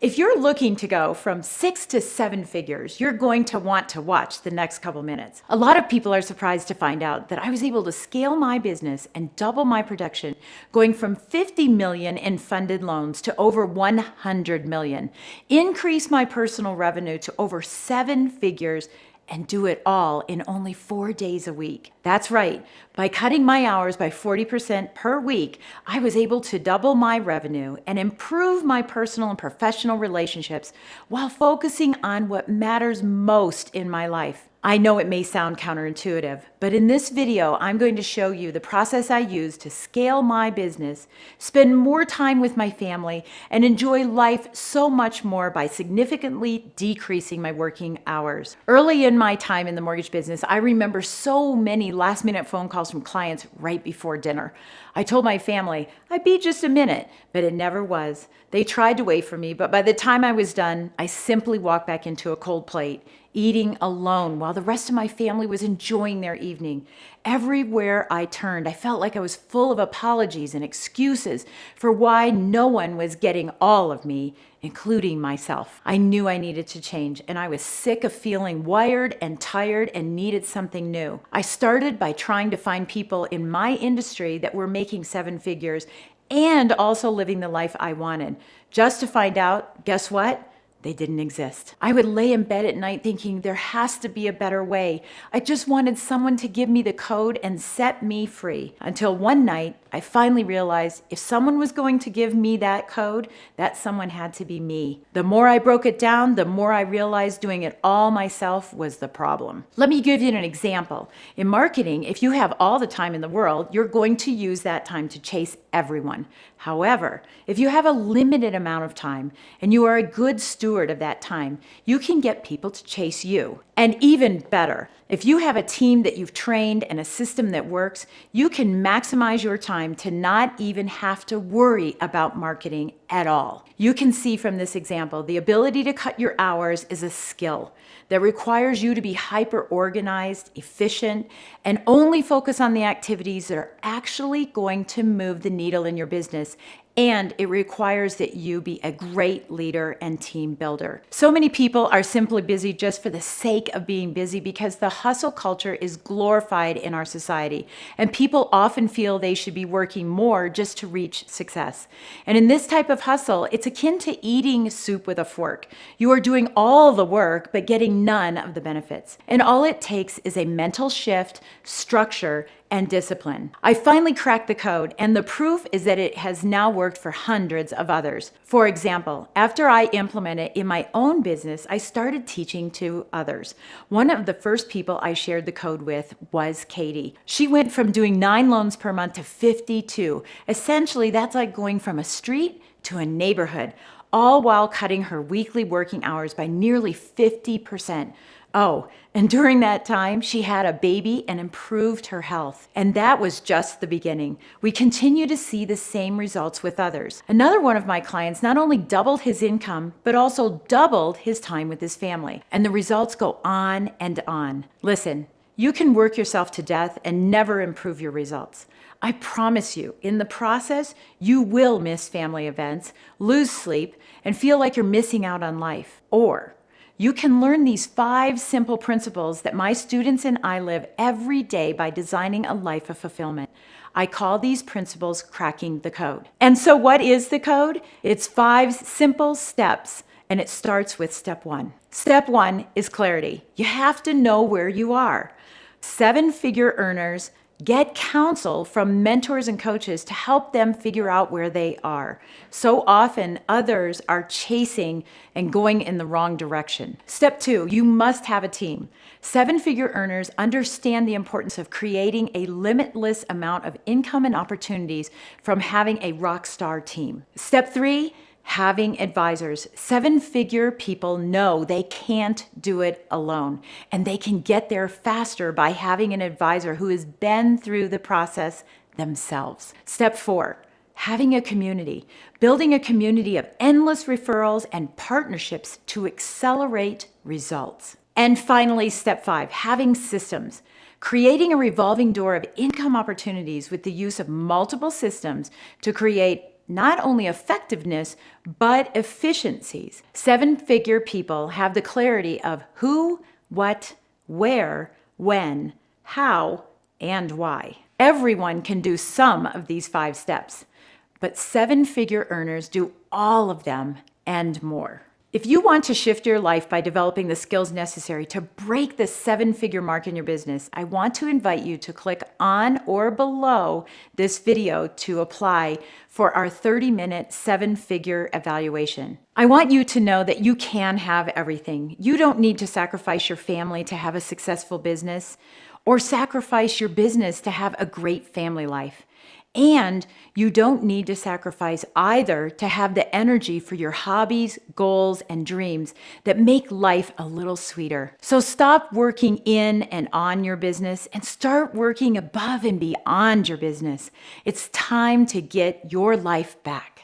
If you're looking to go from 6 to 7 figures, you're going to want to watch the next couple minutes. A lot of people are surprised to find out that I was able to scale my business and double my production, going from 50 million in funded loans to over 100 million, increase my personal revenue to over 7 figures, and do it all in only 4 days a week. That's right. By cutting my hours by 40% per week, I was able to double my revenue and improve my personal and professional relationships while focusing on what matters most in my life. I know it may sound counterintuitive, but in this video, I'm going to show you the process I use to scale my business, spend more time with my family, and enjoy life so much more by significantly decreasing my working hours. Early in my time in the mortgage business, I remember so many last-minute phone calls from clients right before dinner. I told my family I'd be just a minute, but it never was. They tried to wait for me, but by the time I was done, I simply walked back into a cold plate, eating alone while the rest of my family was enjoying their evening. Everywhere I turned, I felt like I was full of apologies and excuses for why no one was getting all of me, including myself. I knew I needed to change, and I was sick of feeling wired and tired and needed something new. I started by trying to find people in my industry that were making 7 figures and also living the life I wanted, just to find out, guess what? They didn't exist. I would lay in bed at night thinking there has to be a better way. I just wanted someone to give me the code and set me free. Until one night, I finally realized if someone was going to give me that code, that someone had to be me. The more I broke it down, the more I realized doing it all myself was the problem. Let me give you an example. In marketing, if you have all the time in the world, you're going to use that time to chase everyone. However, if you have a limited amount of time and you are a good steward of that time, you can get people to chase you. And even better, if you have a team that you've trained and a system that works, you can maximize your time to not even have to worry about marketing at all. You can see from this example, the ability to cut your hours is a skill that requires you to be hyper-organized, efficient, and only focus on the activities that are actually going to move the needle in your business. And it requires that you be a great leader and team builder. So many people are simply busy just for the sake of being busy because the hustle culture is glorified in our society. And people often feel they should be working more just to reach success. And in this type of hustle, it's akin to eating soup with a fork. You are doing all the work, but getting none of the benefits. And all it takes is a mental shift, structure, and discipline. I finally cracked the code, and the proof is that it has now worked for hundreds of others. For example, after I implemented it in my own business, I started teaching to others. One of the first people I shared the code with was Katie. She went from doing 9 loans per month to 52. Essentially, that's like going from a street to a neighborhood, all while cutting her weekly working hours by nearly 50%. Oh, and during that time, she had a baby and improved her health. And that was just the beginning. We continue to see the same results with others. Another one of my clients not only doubled his income, but also doubled his time with his family. And the results go on and on. Listen, you can work yourself to death and never improve your results. I promise you, in the process, you will miss family events, lose sleep, and feel like you're missing out on life. Or you can learn these 5 simple principles that my students and I live every day by designing a life of fulfillment. I call these principles cracking the code. And so what is the code? It's 5 simple steps, and it starts with step 1. Step 1 is clarity. You have to know where you are. 7-figure earners get counsel from mentors and coaches to help them figure out where they are. So often, others are chasing and going in the wrong direction. Step 2, you must have a team. 7-figure earners understand the importance of creating a limitless amount of income and opportunities from having a rock star team. Step 3, having advisors. 7-figure people know they can't do it alone, and they can get there faster by having an advisor who has been through the process themselves. Step 4, having a community. Building a community of endless referrals and partnerships to accelerate results. And finally, step 5, having systems. Creating a revolving door of income opportunities with the use of multiple systems to create not only effectiveness, but efficiencies. Seven-figure people have the clarity of who, what, where, when, how, and why. Everyone can do some of these 5 steps, but seven-figure earners do all of them and more. If you want to shift your life by developing the skills necessary to break the 7-figure mark in your business, I want to invite you to click on or below this video to apply for our 30-minute 7-figure evaluation. I want you to know that you can have everything. You don't need to sacrifice your family to have a successful business or sacrifice your business to have a great family life. And you don't need to sacrifice either to have the energy for your hobbies, goals, and dreams that make life a little sweeter. So stop working in and on your business and start working above and beyond your business. It's time to get your life back.